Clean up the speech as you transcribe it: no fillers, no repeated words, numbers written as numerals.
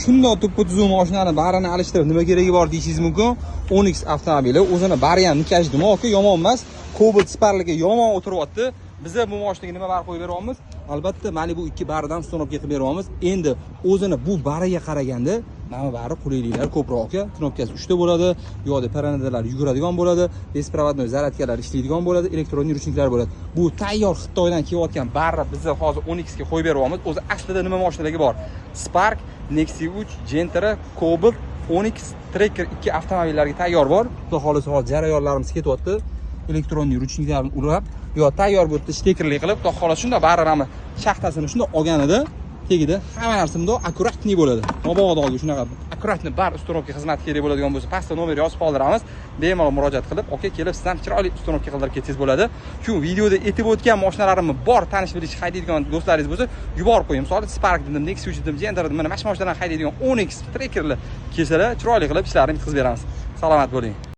shundoq tup-tuzuv mashinani barini alishtirib nima keragi bor deyishingiz mumkin. Onyx avtomobili o'zini bari ham nikajdi-ku, yomon emas. Cobalt Spark'ga yomon o'tiryapti. Biz bu mashinaga nima bar qo'yib beryapmiz? Albatta, mana bu ikki baridan ustonovka qilib beryapmiz. Endi o'zini bu bariga qaraganda mana bari qulayliklar ko'proq. Knopkasi 3 ta bo'ladi, yo'da parrandalar yuguradigan bo'ladi, besprovodnoy zaryadkalar ishlaydigan bo'ladi, elektron ruchniklar bo'ladi. Bu tayyor Xitoydan kelayotgan bari biz hozir Onyx ga qo'yib beryapmiz. O'zi aslida nima mashinalari bor? Spark, Nexia 3, Gentra, Cobalt, Onyx, Tracker 2 avtomobillarga tayyor bor. Xudo xolisa hozir jarayonlarimiz ketyapti. Elektron ruchniklarni urab, yo tayyor bo'ldi stekerli qilib, xudo xolisa shunda barrani shaxtasini shunda olganida tegida hamma narsa bundoq akkuratniy bo'ladi. Mabodo shunaqa akkuratni bar ustonovka xizmati kerak bo'ladigan bo'lsa, pastda nomer yozib qoldiramiz. Bemalol murojaat qilib, aka kelib sizdan chiroyli ustonovka qildirib ketsangiz bo'ladi. Shu videoda aytib o'tgan mashinalarimni bor tanish bilish haydaydigan do'stlaringiz bo'lsa, yuborib qo'ying. Misol Spark dedim, Nexia dedim, Gentra dedim, mana mashinalarni haydaydigan Onyx Trackerlar kelsalar, chiroyli qilib ishlarini bitkazib beramiz. Salomat bo'ling.